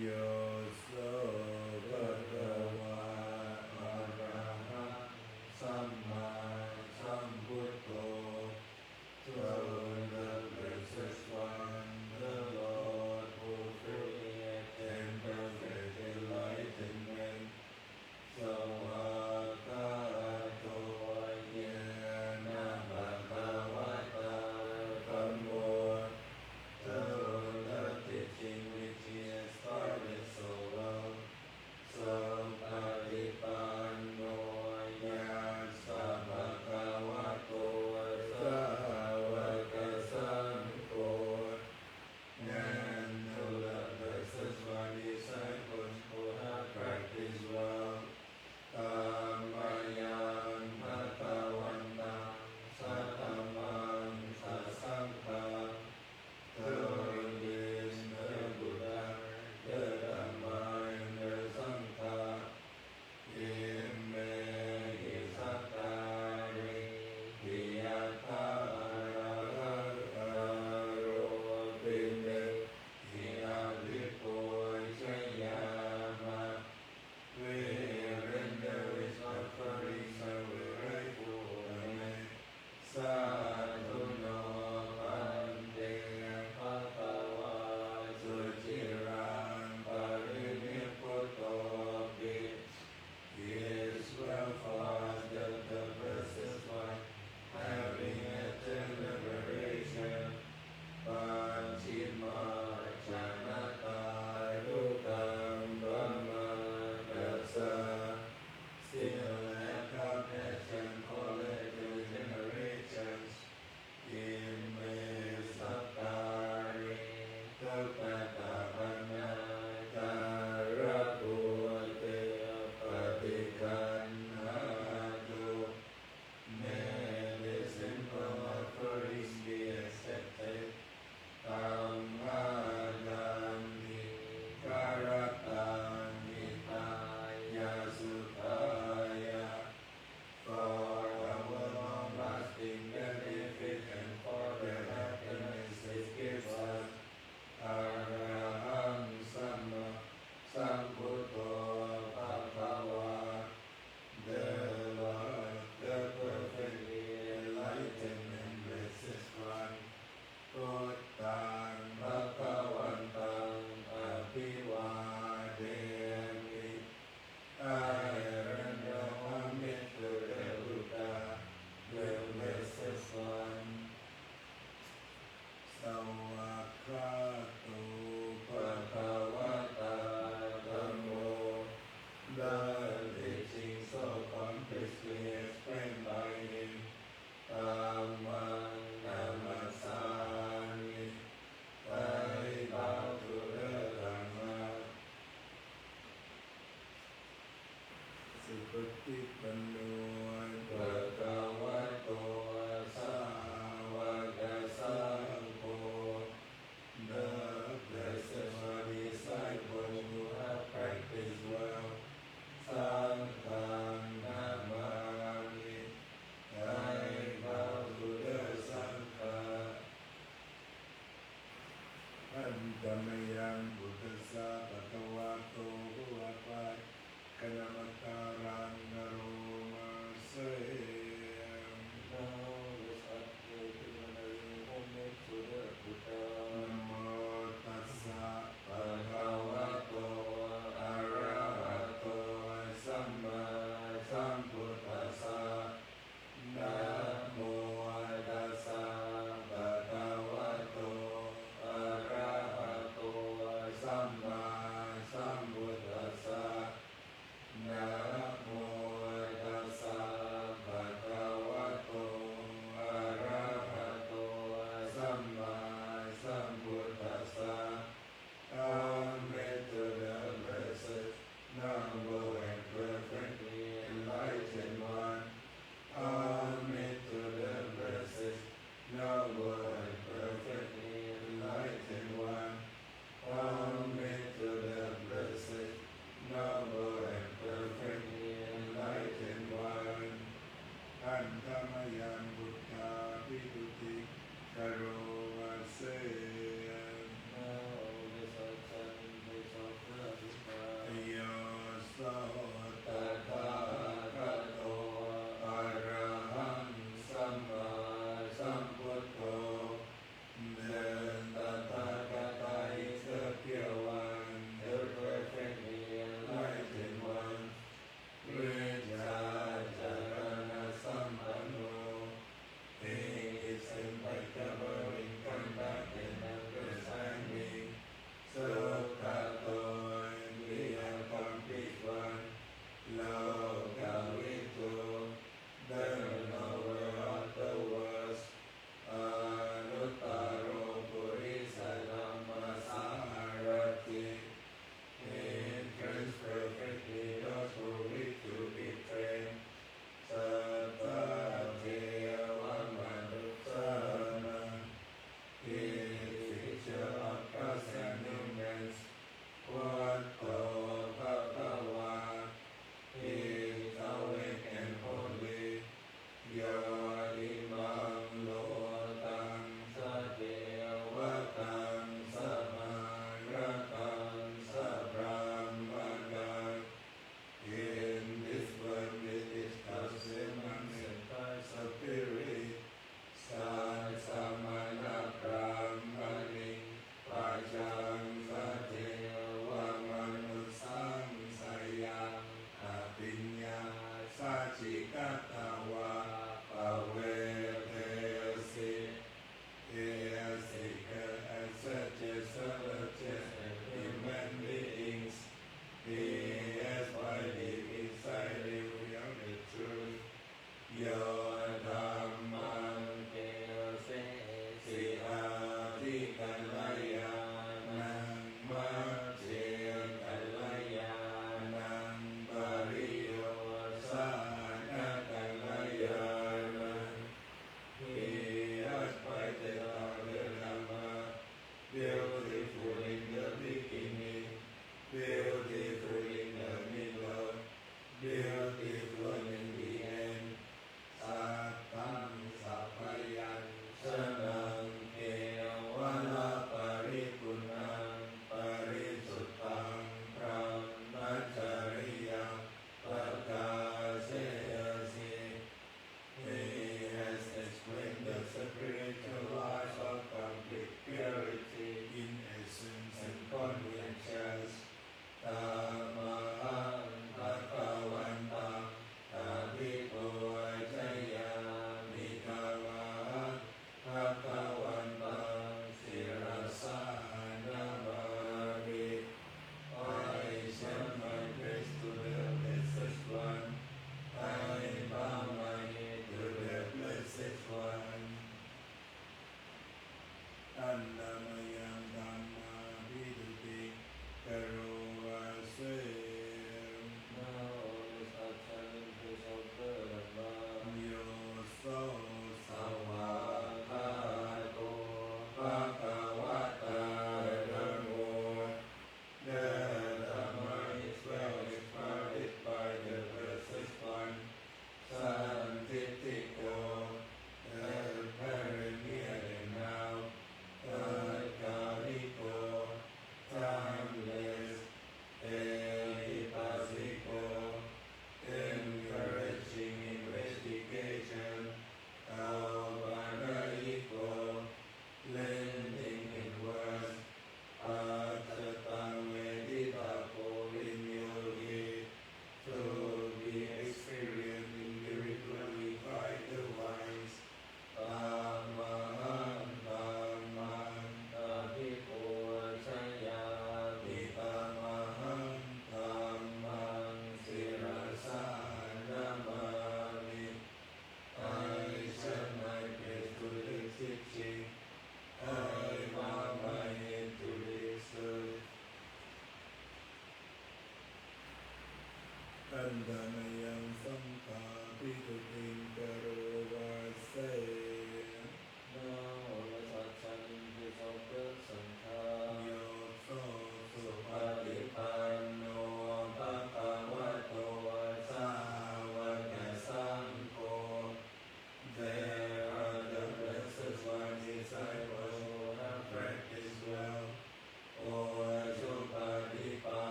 โยโสภะคะวะอะระหะสัมมาสัมพุทโธ So the precious one, the Lord who created and perfect enlightenment, Savakato Yena Bhagavata Kammo, the teaching which he has started so well, Saparipanno Yassa Bhagavato Savaka Sangho, and to the precious one disciples who have practiced well, Kamayan Bhagavantam Satamang Sasangkam, the Buddha, the Dhamma, and the Sangha, Imme Isatari, Viyataro, Binde, Viyalipo, Jayama, we render his offerings and we grateful Amen. Sadhuno Pante Bhagava Suchiran Pariniputo Bhi. He is well fostered, the precious one, having attained liberation. Panchima Chanata Dukam Brahma Dasa, still have compassion for later generations. Imme Sattari Kapatapanna Karapuate Patikanhatu. May this simple offerings be accepted. Kammadami Karatangitaya Sutaya, for our long-lasting benefit and for the happiness it gives us. Araham Sama Sambuddho Bhagava, the Lord, the perfectly enlightened and blessed one. Uttam Bhagavantam Abhivadayami. I render homage to the Buddha, the blessed one. Savakato Bhagavata Dhammo, the teaching so completely explained by him. Dhammang Namasami, I bow to the Dhamma. Supatipanno Bhagavato Sāvaka Sangho, the blessed disciples who have practiced well. Sangham Namami, I bow to the Sangha. Antamayang Buddhasa Bhagavato Huapai Kanamatarang Naroma Sayam. Now let's upgrade to another homage to the Buddha. Namo Tassa Bhagavato Arahato Samma Sambuddhassa. Namo Tassa Bhagavato Arahato Samma Sambuddhassa. Namo Tassa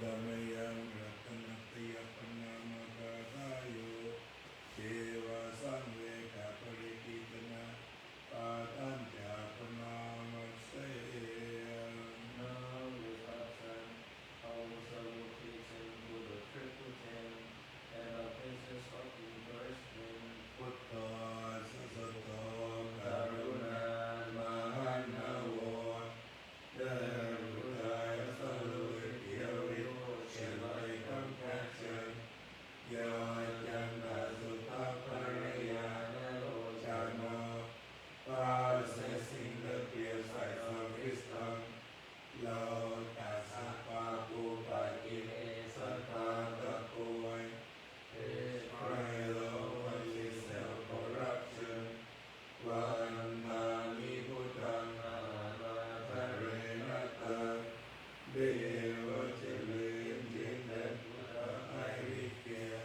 ดามยังรัตนตยปนามกาทายโยเทวาสังเวกาปริกิตนาปาตัญจาปนามัสเส Now with Hassan, our salutation to the triple ten and our places of encouragement. พุทโธสัสสโตกรุณามหันนโวเดรุตายสัลลุเกียวริเชลัยกัมแคเชนยาจันนาสุภาภริยานาโลจานาปาเสสิงห์เกียรใส่สังคริสตังโลตัสสะปะปุปะกิเอสัตตาตะโกย Pray the Holy Self-Corruption, Vanani Buddhana Tarenata, Deva Chilim Jindan Buddha Airikia,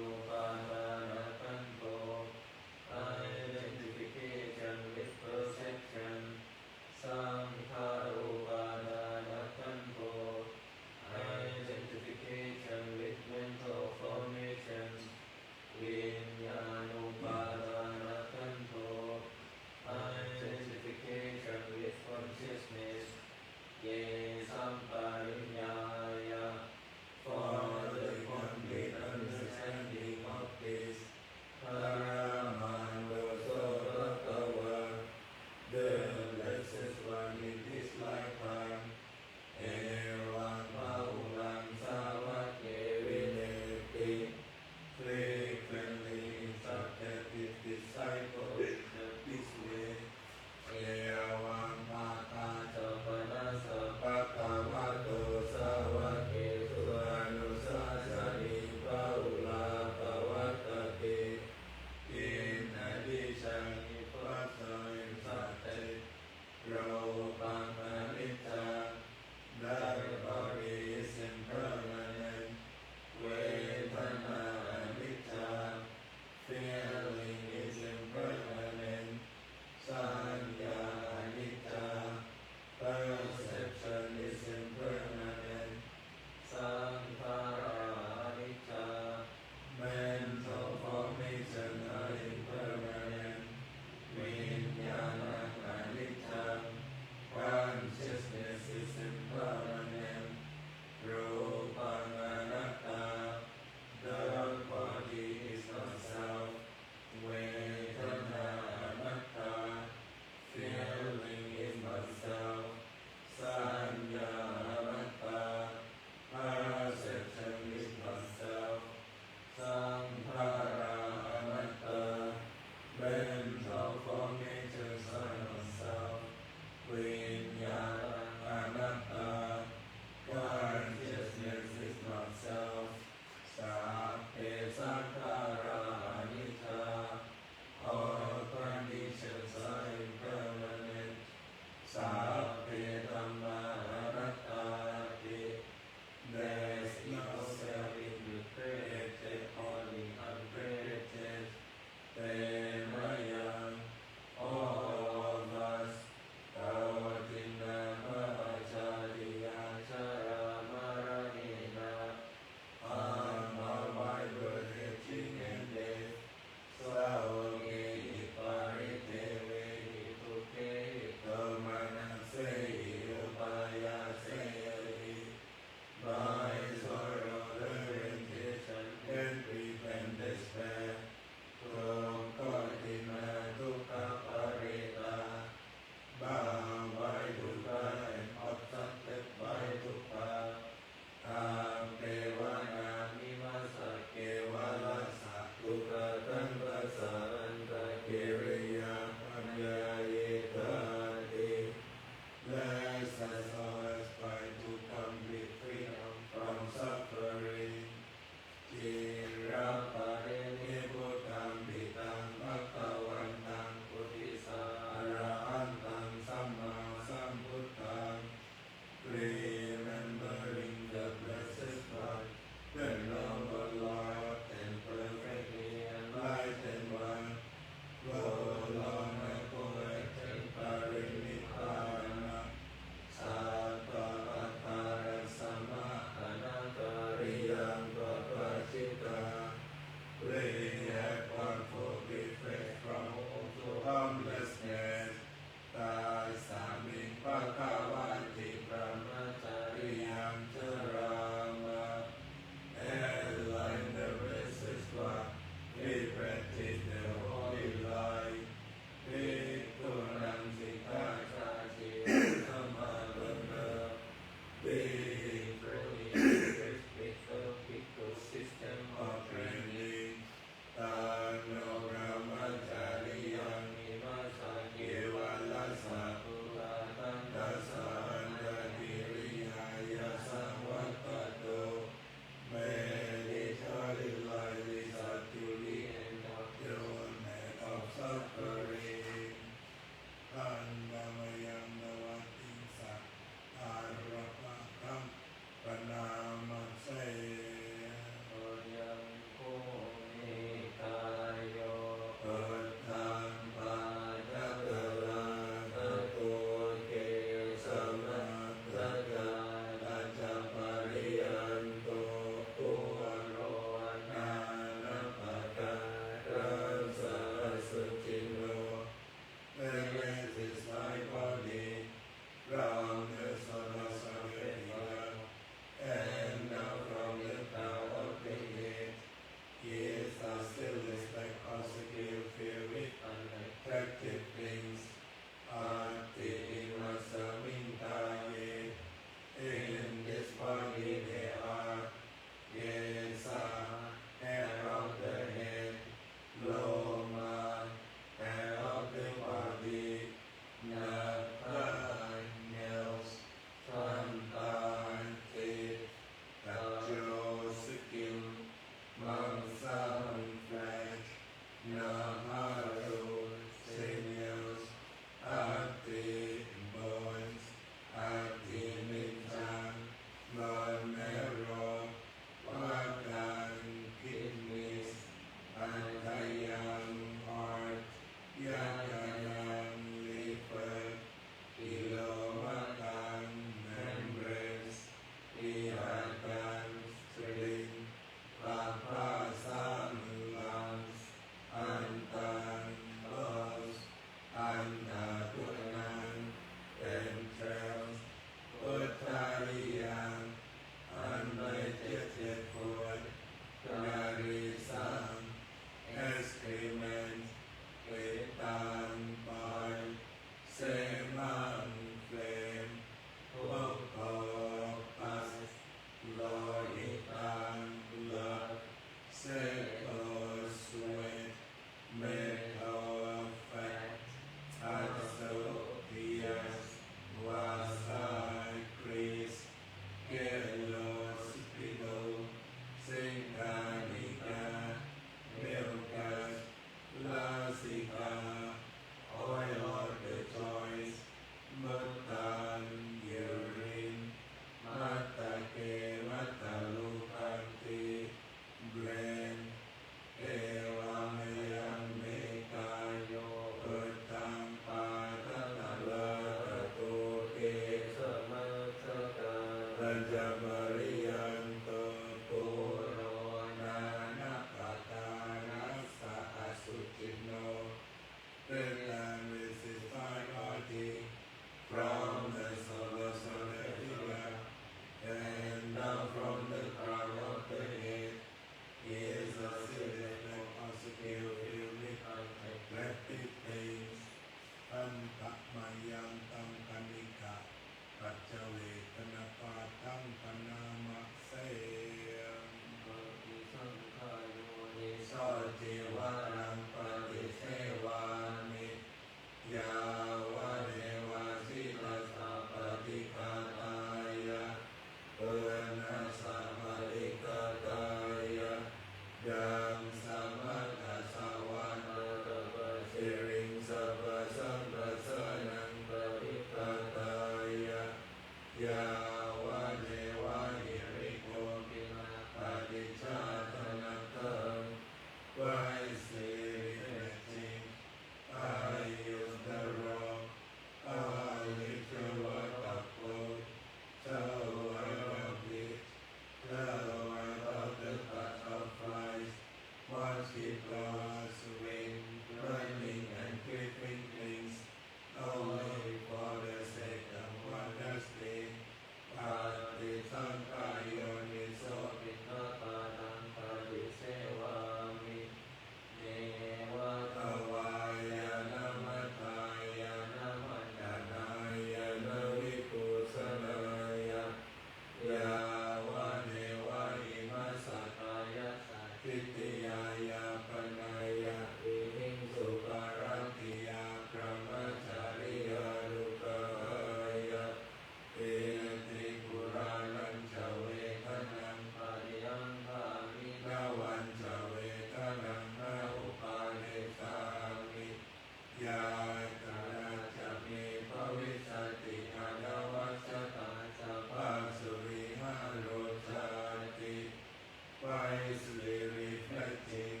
wisely reflecting,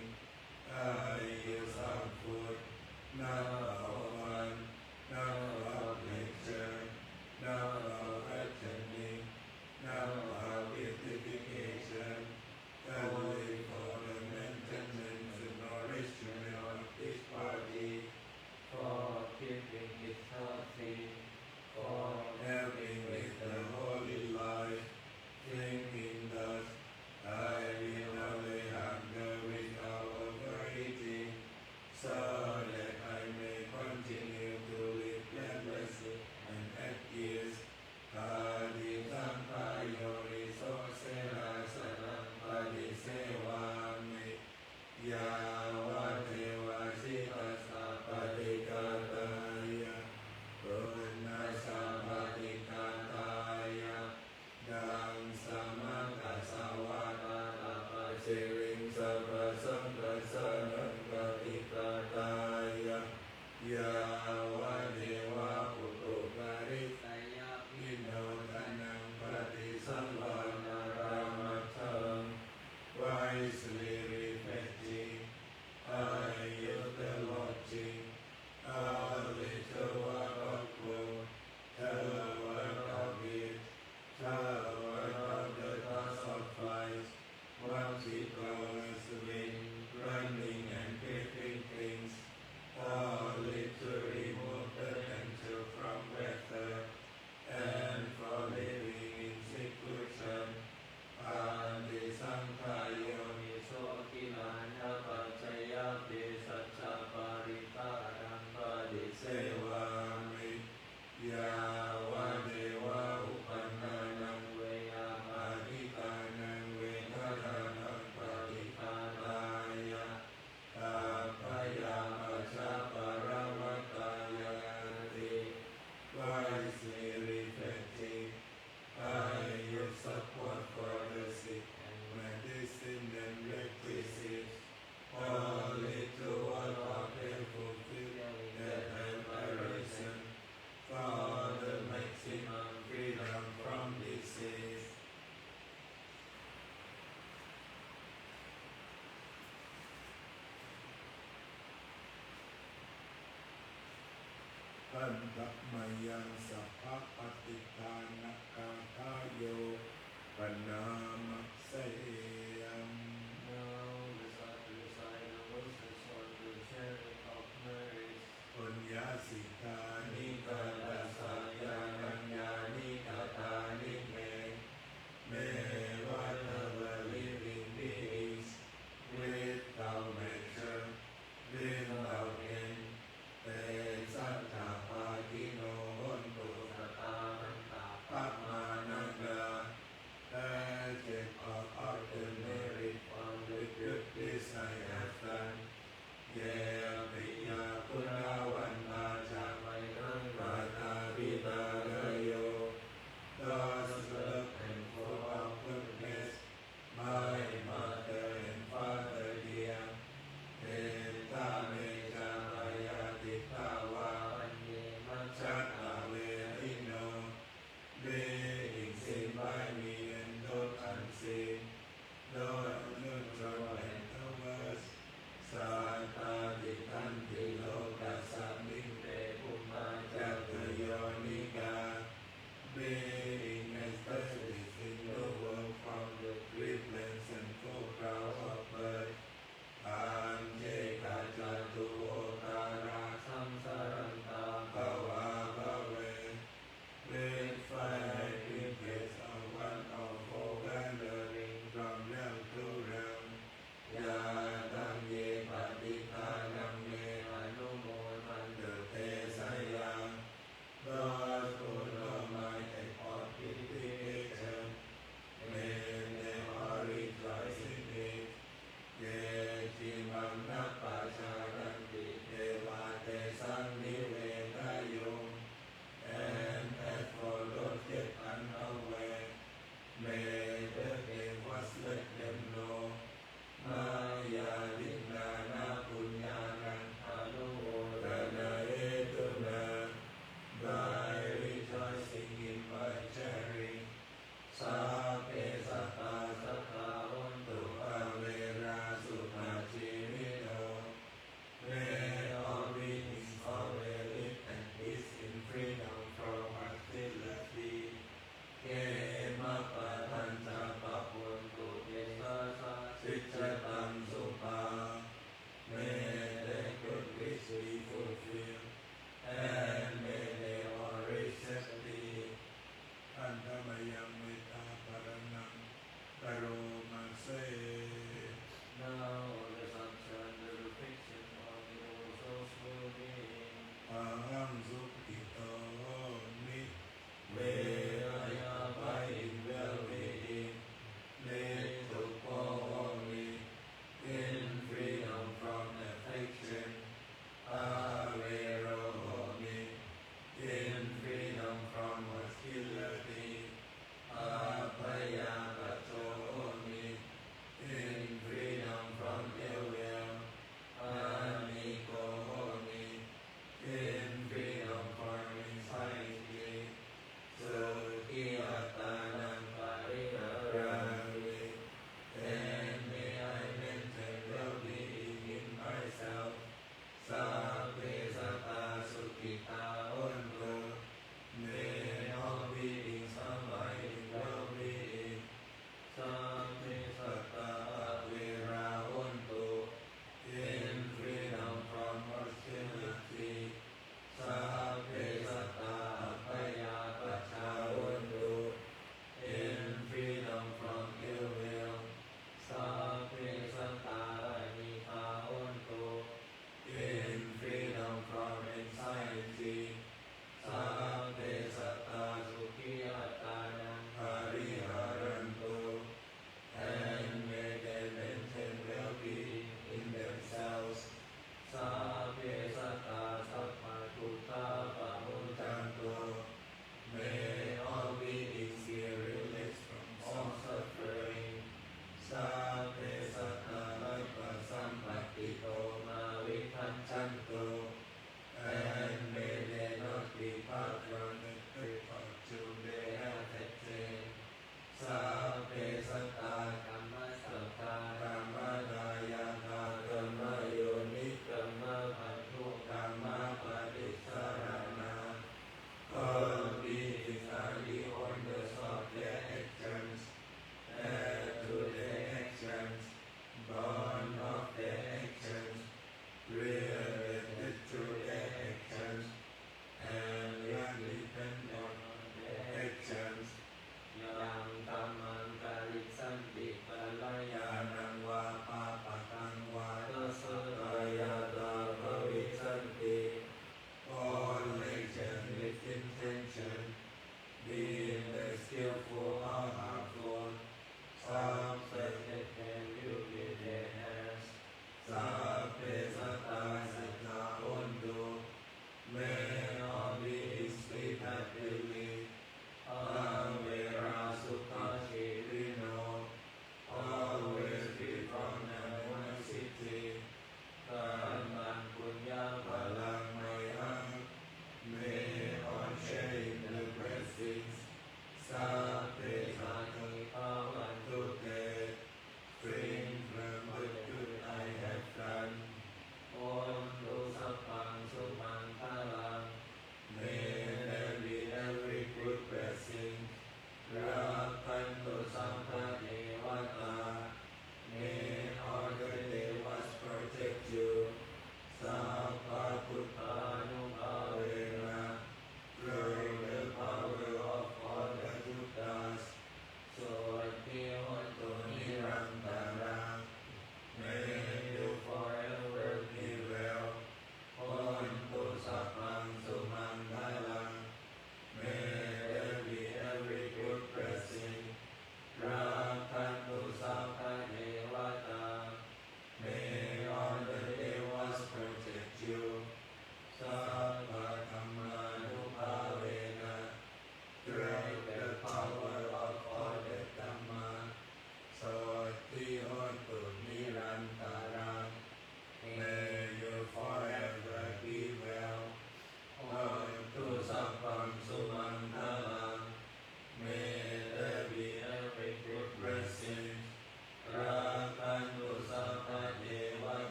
I use some food, not of fun, not of nature, not of questioning, not of beautification, only for the maintenance and nourishment of this body, for keeping it healthy, for having with the holy life, thinking thus, I will only hunger without overeating, so that I may continue to live blamelessly and at ease. Padi sampayori sosena sanam padi sevami, Yava deva sitasa padi kataya, Purna samadhi kataya, Dang samakasavana apasiring saprasamprasanam pratikataya, Yava deva putukaritaya, Vinodanam pratisamvana ramatam, wisely reflecting, I use the lodging, a little work of food, the work of it, the work of the task of flies, what it goes with, running and gripping things, all it to remove the danger from weather, and for living in seclusion, and the Sankhayo โสกิลานะปัจจยปิสัจจปาริตารังปฏิเส Sevami Yava Deva Upananam เวยามา Adikanam Vedananam Padikanaya Tapaya Macha Paramataya Ti Wisely reflecting, I use support for the sick, medicine and requisites, only to what of them fulfill that have arisen for the maximum freedom from disease. Pandamayan Sapapatikanakatayo Panamasayam. Now recite the verses on the chariot of Mary. Punyasika Nikadasaya Nanyani Me whatever living beings without measure, without end, they Sattapatino Hontu สตามันตา Pamananda, as if of the meritความ the ลึก good this I have done. Yeah, Piya Punavan Maja ไม่ทั้ง Rata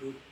พุท